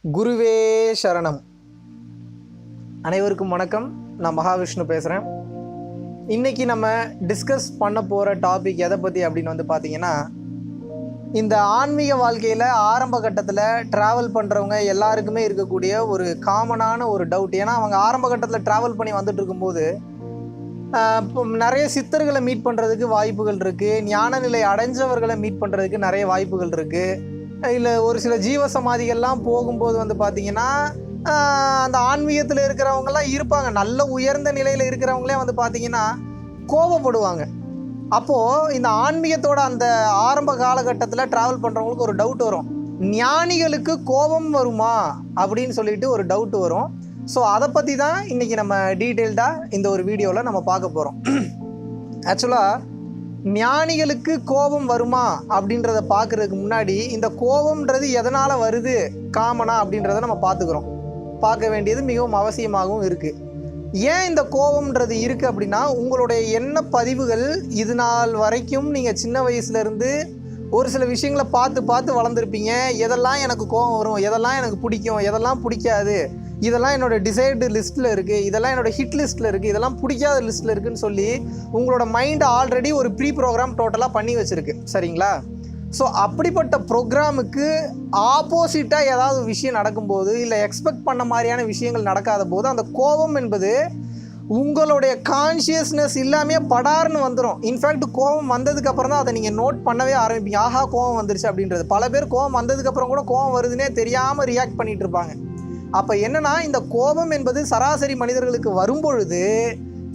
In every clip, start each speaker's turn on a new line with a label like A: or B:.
A: குருவே சரணம். அனைவருக்கும் வணக்கம். நான் மகாவிஷ்ணு பேசுகிறேன். இன்றைக்கி நம்ம டிஸ்கஸ் பண்ண போகிற டாபிக் எதை பற்றி அப்படின்னு பார்த்தீங்கன்னா, இந்த ஆன்மீக வாழ்க்கையில் ஆரம்ப கட்டத்தில் ட்ராவல் பண்ணுறவங்க எல்லாருக்குமே இருக்கக்கூடிய ஒரு காமனான ஒரு டவுட். ஏன்னா அவங்க ஆரம்ப கட்டத்தில் ட்ராவல் பண்ணி வந்துட்டு இருக்கும்போது நிறைய சித்தர்களை மீட் பண்ணுறதுக்கு வாய்ப்புகள் இருக்குது, ஞான நிலை அடைஞ்சவர்களை மீட் பண்ணுறதுக்கு நிறைய வாய்ப்புகள் இருக்குது. இல்லை ஒரு சில ஜீவ சமாதிகள்லாம் போகும்போது பார்த்திங்கன்னா அந்த ஆன்மீகத்தில் இருக்கிறவங்கலாம் இருப்பாங்க, நல்ல உயர்ந்த நிலையில் இருக்கிறவங்களே பார்த்திங்கன்னா கோபப்படுவாங்க. அப்போது இந்த ஆன்மீகத்தோட அந்த ஆரம்ப காலகட்டத்தில் ட்ராவல் பண்ணுறவங்களுக்கு ஒரு டவுட் வரும், ஞானிகளுக்கு கோபம் வருமா அப்படின்னு சொல்லிட்டு ஒரு டவுட் வரும். ஸோ அதை பற்றி தான் இன்றைக்கி நம்ம டீட்டெயில்டாக இந்த ஒரு வீடியோவில் நம்ம பார்க்க போகிறோம். ஆக்சுவலாக ஞானிகளுக்கு கோபம் வருமா அப்படின்றத பார்க்குறதுக்கு முன்னாடி இந்த கோபம்ன்றது எதனால் வருது காமனா அப்படின்றத நம்ம பார்க்க வேண்டியது மிகவும் அவசியமாகவும் இருக்குது. ஏன் இந்த கோபம்ன்றது இருக்குது அப்படின்னா, உங்களுடைய எண்ண பதிவுகள் இது நாள் வரைக்கும் நீங்கள் சின்ன வயசுலேருந்து ஒரு சில விஷயங்களை பார்த்து வளர்ந்துருப்பீங்க. எதெல்லாம் எனக்கு கோபம் வரும், எதெல்லாம் எனக்கு பிடிக்கும், எதெல்லாம் பிடிக்காது, இதெல்லாம் என்னோடய டிசைர்டு லிஸ்ட்டில் இருக்குது, இதெல்லாம் என்னோடய ஹிட் லிஸ்ட்டில் இருக்குது, இதெல்லாம் பிடிக்காத லிஸ்ட்டில் இருக்குதுன்னு சொல்லி உங்களோட மைண்டு ஆல்ரெடி ஒரு ப்ரீ ப்ரோக்ராம் டோட்டலாக பண்ணி வச்சுருக்கு. சரிங்களா? ஸோ அப்படிப்பட்ட ப்ரோக்ராமுக்கு ஆப்போசிட்டாக ஏதாவது விஷயம் நடக்கும்போது, இல்லை எக்ஸ்பெக்ட் பண்ண மாதிரியான விஷயங்கள் நடக்காத போது, அந்த கோபம் என்பது உங்களுடைய கான்ஷியஸ்னஸ் இல்லாமே படார்னு வந்துடும். இன்ஃபேக்ட் கோபம் வந்ததுக்கப்புறம் தான் அதை நீங்கள் நோட் பண்ணவே ஆரம்பிப்பீங்க. ஆஹா கோபம் வந்துருச்சு அப்படின்றது. பல பேர் கோபம் வந்ததுக்கப்புறம் கூட கோபம் வருதுன்னே தெரியாமல் ரியாக்ட் பண்ணிகிட்டு இருப்பாங்க. அப்போ என்னன்னா, இந்த கோபம் என்பது சராசரி மனிதர்களுக்கு வரும்பொழுது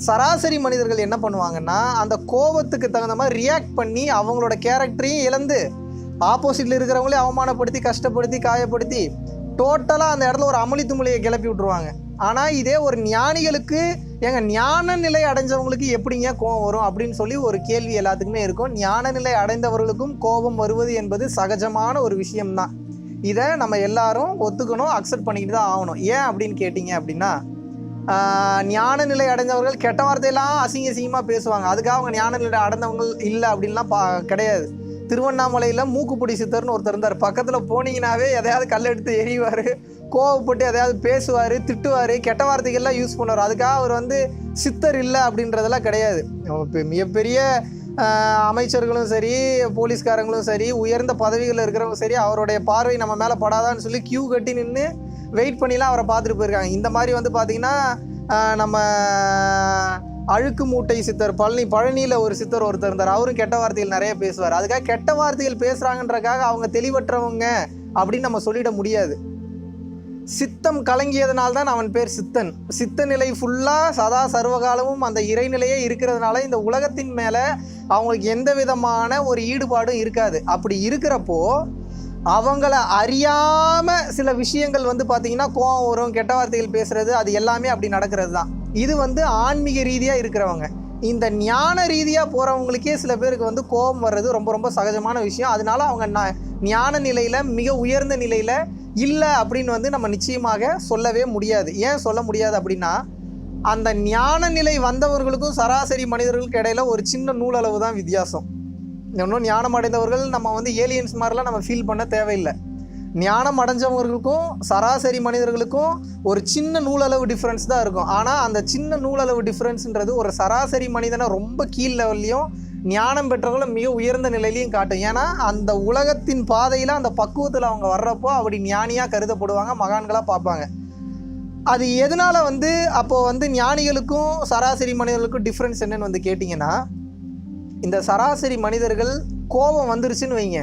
A: சராசரி மனிதர்கள் என்ன பண்ணுவாங்கன்னா, அந்த கோபத்துக்கு தகுந்த மாதிரி ரியாக்ட் பண்ணி அவங்களோட கேரக்டரையும் இழந்து ஆப்போசிட்டில் இருக்கிறவங்களே அவமானப்படுத்தி, கஷ்டப்படுத்தி, காயப்படுத்தி டோட்டலாக அந்த இடத்துல ஒரு அமளி துமளியை கிளப்பி விட்ருவாங்க. ஆனால் இதே ஒரு ஞானிகளுக்கு, ஞான நிலை அடைஞ்சவங்களுக்கு எப்படிங்க கோபம் வரும் அப்படின்னு சொல்லி ஒரு கேள்வி எல்லாத்துக்குமே இருக்கும். ஞான நிலை அடைந்தவர்களுக்கும் கோபம் வருவது என்பது சகஜமான ஒரு விஷயம்தான். இதை நம்ம எல்லாரும் ஒத்துக்கணும், அக்செப்ட் பண்ணிக்கிட்டு தான் ஆகணும். ஏன் அப்படின்னு கேட்டிங்க அப்படின்னா, ஞான நிலை அடைஞ்சவர்கள் கெட்ட வார்த்தையெல்லாம் அசிங்கமாக பேசுவாங்க. அதுக்காக அவங்க ஞான நிலை அடைந்தவங்க இல்லை அப்படின்லாம் கிடையாது. திருவண்ணாமலையில் மூக்குப்பொடி சித்தர்னு ஒருத்தர் இருந்தார். பக்கத்தில் போனீங்கன்னாவே எதையாவது கல் எடுத்து எறிவார், கோவப்பட்டு எதையாவது பேசுவார், திட்டுவார், கெட்ட வார்த்தைகள்லாம் யூஸ் பண்ணுவார். அதுக்காக அவர் சித்தர் இல்லை அப்படின்றதெல்லாம் கிடையாது. மிகப்பெரிய அமைச்சர்களும் சரி, போலீஸ்காரங்களும் சரி, உயர்ந்த பதவிகளில் இருக்கிறவங்க சரி, அவருடைய பார்வை நம்ம மேலே படாதான்னு சொல்லி கியூ கட்டி நின்று வெயிட் பண்ணிலாம் அவரை பார்த்துட்டு போயிருக்காங்க. இந்த மாதிரி பார்த்திங்கன்னா நம்ம அழுக்கு மூட்டை சித்தர் பழனியில் ஒரு சித்தர் ஒருத்தர் இருந்தார். அவரும் கெட்ட வார்த்தைகள் நிறைய பேசுவார். அதுக்காக கெட்ட வார்த்தைகள் பேசுகிறாங்கன்றக்காக அவங்க தெளிவற்றவங்க அப்படின்னு நம்ம சொல்லிட முடியாது. சித்தம் கலங்கியதுனால்தான் அவன் பேர் சித்தன். சித்த நிலை ஃபுல்லாக சதா சர்வகாலமும் அந்த இறைநிலையே இருக்கிறதுனால இந்த உலகத்தின் மேலே அவங்களுக்கு எந்த விதமான ஒரு ஈடுபாடும் இருக்காது. அப்படி இருக்கிறப்போ அவங்கள அறியாமல் சில விஷயங்கள் பார்த்திங்கன்னா கோபம் வரும், கெட்ட வார்த்தைகள் பேசுகிறது, அது எல்லாமே அப்படி நடக்கிறது தான். இது ஆன்மீக ரீதியாக இருக்கிறவங்க. இந்த ஞான ரீதியாக போகிறவங்களுக்கே சில பேருக்கு கோபம் வர்றது ரொம்ப ரொம்ப சகஜமான விஷயம். அதனால அவங்க ஞான நிலையில், மிக உயர்ந்த நிலையில் இல்லை அப்படின்னு நம்ம நிச்சயமாக சொல்லவே முடியாது. ஏன் சொல்ல முடியாது அப்படின்னா, அந்த ஞான நிலை வந்தவர்களுக்கும் சராசரி மனிதர்களுக்கு இடையில ஒரு சின்ன நூலளவு தான் வித்தியாசம். இன்னும் ஞானம் அடைந்தவர்கள் நம்ம ஏலியன்ஸ் மாதிரிலாம் நம்ம ஃபீல் பண்ண தேவையில்லை. ஞானம் அடைஞ்சவங்களுக்கும் சராசரி மனிதர்களுக்கும் ஒரு சின்ன நூலளவு டிஃப்ரென்ஸ் தான் இருக்கும். ஆனால் அந்த சின்ன நூலளவு டிஃப்ரென்ஸுன்றது ஒரு சராசரி மனிதனை ரொம்ப கீழ் லெவல்லையும், ஞானம் பெற்றவங்களை மிக உயர்ந்த நிலையிலையும் காட்டும். ஏன்னா அந்த உலகத்தின் பாதையில் அந்த பக்குவத்தில் அவங்க வர்றப்போ அப்படி ஞானியாக கருதப்படுவாங்க, மகான்களாக பார்ப்பாங்க. அது எதனால் அப்போது ஞானிகளுக்கும் சராசரி மனிதர்களுக்கும் டிஃப்ரென்ஸ் என்னன்னு கேட்டிங்கன்னா, இந்த சராசரி மனிதர்கள் கோபம் வந்துருச்சுன்னு வைங்க,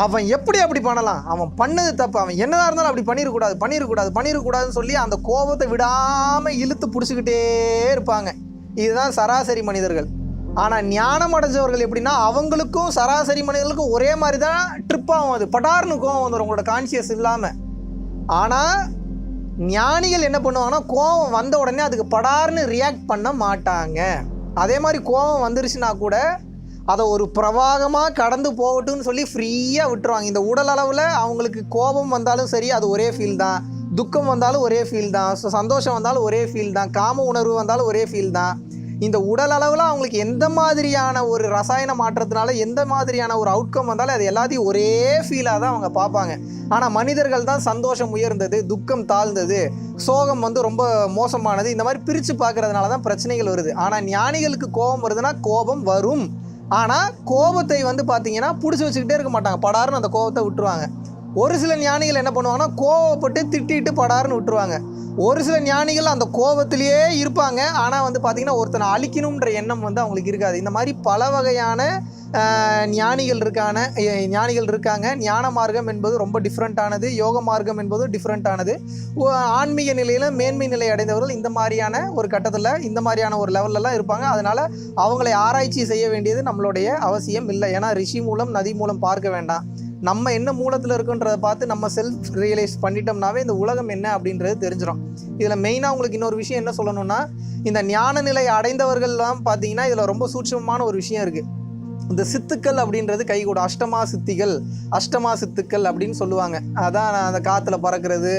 A: அவன் எப்படி அப்படி பண்ணலாம், அவன் பண்ணது தப்பு, அவன் என்னதான் இருந்தாலும் அப்படி பண்ணிடக்கூடாதுன்னு சொல்லி அந்த கோபத்தை விடாமல் இழுத்து பிடிச்சிக்கிட்டே இருப்பாங்க. இதுதான் சராசரி மனிதர்கள். ஆனால் ஞானம் அடைஞ்சவர்கள் எப்படின்னா, அவங்களுக்கும் சராசரி மனிதர்களுக்கும் ஒரே மாதிரி தான் ட்ரிப்பாகும். அது படார்னு கோவம் வந்துடும் உங்களோட கான்சியஸ் இல்லாமல். ஆனால் ஞானிகள் என்ன பண்ணுவாங்கன்னா, கோவம் வந்த உடனே அதுக்கு படார்னு ரியாக்ட் பண்ண மாட்டாங்க. அதே மாதிரி கோவம் வந்துருச்சுன்னா கூட அதை ஒரு பிரவாகமாக கடந்து போகட்டும்னு சொல்லி ஃப்ரீயாக விட்டுருவாங்க. இந்த உடல் அளவில் அவங்களுக்கு கோபம் வந்தாலும் சரி அது ஒரே ஃபீல் தான், துக்கம் வந்தாலும் ஒரே ஃபீல் தான், சந்தோஷம் வந்தாலும் ஒரே ஃபீல் தான், காம உணர்வு வந்தாலும் ஒரே ஃபீல் தான். இந்த உடல் அளவில் அவங்களுக்கு எந்த மாதிரியான ஒரு ரசாயன மாற்றத்தினால எந்த மாதிரியான ஒரு அவுட்கம் வந்தாலும் அது எல்லாத்தையும் ஒரே ஃபீலாக தான் அவங்க பார்ப்பாங்க. ஆனால் மனிதர்கள் தான் சந்தோஷம் உயர்ந்தது, துக்கம் தாழ்ந்தது, சோகம் வந்து ரொம்ப மோசமானது, இந்த மாதிரி பிரித்து பார்க்கறதுனால தான் பிரச்சனைகள் வருது. ஆனால் ஞானிகளுக்கு கோபம் வருதுன்னா கோபம் வரும். ஆனால் கோபத்தை வந்து பார்த்தீங்கன்னா பிடிச்சி வச்சுக்கிட்டே இருக்க மாட்டாங்க, படாருன்னு அந்த கோபத்தை விட்டுருவாங்க. ஒரு சில ஞானிகள் என்ன பண்ணுவாங்கன்னா கோவப்பட்டு திட்டிட்டு படாருன்னு விட்டுருவாங்க. ஒரு சில ஞானிகள் அந்த கோபத்திலேயே இருப்பாங்க. ஆனால் வந்து பார்த்திங்கன்னா ஒருத்தனை அழிக்கணுன்ற எண்ணம் வந்து அவங்களுக்கு இருக்காது. இந்த மாதிரி பல வகையான ஞானிகள் இருக்காங்க. ஞான மார்க்கம் என்பது ரொம்ப டிஃப்ரெண்ட்டானது, யோக மார்க்கம் என்பது டிஃப்ரெண்ட்டானது. ஆன்மீக நிலையில் மேன்மை நிலை அடைந்தவர்கள் இந்த மாதிரியான ஒரு கட்டத்தில் இந்த மாதிரியான ஒரு லெவல்லலாம் இருப்பாங்க. அதனால் அவங்களை ஆராய்ச்சி செய்ய வேண்டியது நம்மளுடைய அவசியம் இல்லை. ஏன்னா ரிஷி மூலம் நதி மூலம் பார்க்க வேண்டாம். நம்ம என்ன மூலத்தில் இருக்குன்றதை பார்த்து நம்ம செல்ஃப் ரியலைஸ் பண்ணிட்டோம்னாவே இந்த உலகம் என்ன அப்படின்றது தெரிஞ்சிடும். இதில் மெயினாக உங்களுக்கு இன்னொரு விஷயம் என்ன சொல்லணும்னா, இந்த ஞான நிலை அடைந்தவர்கள்லாம் பார்த்தீங்கன்னா இதில் ரொம்ப சூட்சமான ஒரு விஷயம் இருக்குது. இந்த சித்துக்கள் அப்படின்றது கைகூட அஷ்டமா சித்துக்கள் அப்படின்னு சொல்லுவாங்க. அதான் அந்த காற்றுல பறக்கிறது,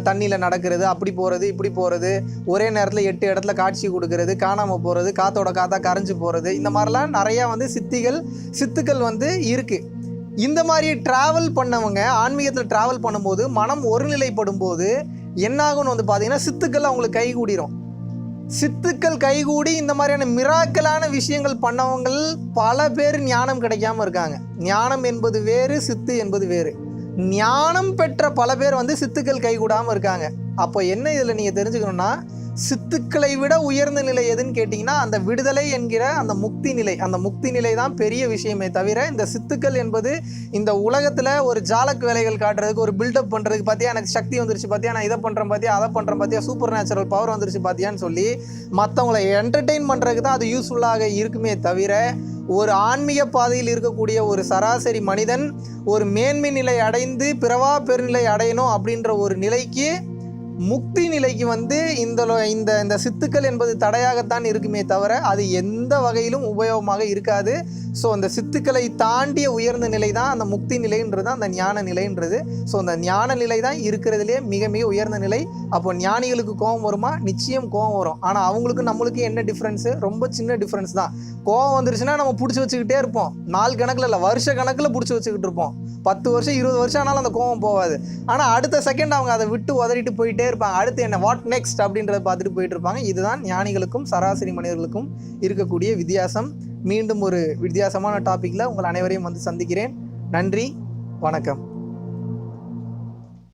A: தண்ணியில் நடக்கிறது, அப்படி போகிறது இப்படி போகிறது, ஒரே நேரத்தில் 8 இடத்துல காட்சி கொடுக்கறது, காணாமல் போகிறது, காற்றோட காற்றா கரைஞ்சி போகிறது, இந்த மாதிரிலாம் நிறையா வந்து சித்துக்கள் வந்து இருக்குது. இந்த மாதிரி ட்ராவல் பண்ணவங்க ஆன்மீகத்தில் ட்ராவல் பண்ணும்போது மனம் ஒருநிலைப்படும் போது என்னாகும்னு வந்து பார்த்தீங்கன்னா சித்துக்கள் அவங்களுக்கு கைகூடிரும். சித்துக்கள் கைகூடி இந்த மாதிரியான மிராக்கலான விஷயங்கள் பண்ணவங்க பல பேர் ஞானம் கிடைக்காம இருக்காங்க. ஞானம் என்பது வேறு, சித்து என்பது வேறு. ஞானம் பெற்ற பல பேர் வந்து சித்துக்கள் கைகூடாமல் இருக்காங்க. அப்போ என்ன இதில் நீங்கள் தெரிஞ்சுக்கணும்னா, சித்துக்களை விட உயர்ந்த நிலை எதுன்னு கேட்டிங்கன்னா அந்த விடுதலை என்கிற அந்த முக்தி நிலை தான் பெரிய விஷயமே தவிர, இந்த சித்துக்கள் என்பது இந்த உலகத்தில் ஒரு ஜாலக் வேலைகள் காட்டுறதுக்கு, ஒரு பில்டப் பண்ணுறதுக்கு, பார்த்தியா எனக்கு சக்தி வந்துருச்சு, பார்த்தியா நான் இதை பண்ணுறேன், பார்த்தியா அதை பண்ணுறேன், பார்த்தியா சூப்பர் நேச்சுரல் பவர் வந்துருச்சு பார்த்தியான்னு சொல்லி மற்றவங்களை என்டர்டெயின் பண்ணுறதுக்கு தான் அது யூஸ்ஃபுல்லாக இருக்குமே தவிர, ஒரு ஆன்மீக பாதையில் இருக்கக்கூடிய ஒரு சராசரி மனிதன் ஒரு மேன்மை நிலை அடைந்து பிறவா பெருநிலை அடையணும் அப்படின்ற ஒரு நிலைக்கு, முக்தி நிலைக்கு வந்து இந்த சித்துக்கள் என்பது தடையாகத்தான் இருக்குமே தவிர அது எந்த வகையிலும் உபயோகமாக இருக்காது. ஸோ அந்த சித்துக்களை தாண்டிய உயர்ந்த நிலை தான் அந்த முக்தி நிலைன்றது, அந்த ஞான நிலைன்றது. ஸோ அந்த ஞான நிலை தான் இருக்கிறதுலே மிக மிக உயர்ந்த நிலை. அப்போ ஞானிகளுக்கு கோபம் வருமா? நிச்சயம் கோபம் வரும். ஆனால் அவங்களுக்கு நம்மளுக்கு என்ன டிஃப்ரென்ஸு? ரொம்ப சின்ன டிஃப்ரென்ஸ் தான். கோபம் வந்துருச்சுன்னா நம்ம பிடிச்சி வச்சுக்கிட்டே இருப்போம். நாள் கணக்கில் இல்லை, வருஷ கணக்கில் பிடிச்சி வச்சுக்கிட்டு இருப்போம். 10 வருஷம் 20 வருஷம் ஆனாலும் அந்த கோபம் போகாது. ஆனால் அடுத்த செகண்ட் அவங்க அதை விட்டு உதறிட்டு போயிட்டே இருப்பாங்க. அடுத்து என்ன, வாட் நெக்ஸ்ட் அப்படின்றத பார்த்துட்டு போயிட்டு இருப்பாங்க. இதுதான் ஞானிகளுக்கும் சராசரி மனிதர்களுக்கும் இருக்கக்கூடிய வித்தியாசம். மீண்டும் ஒரு வித்தியாசமான டாப்பிக்கில் உங்கள் அனைவரையும் வந்து சந்திக்கிறேன். நன்றி, வணக்கம்.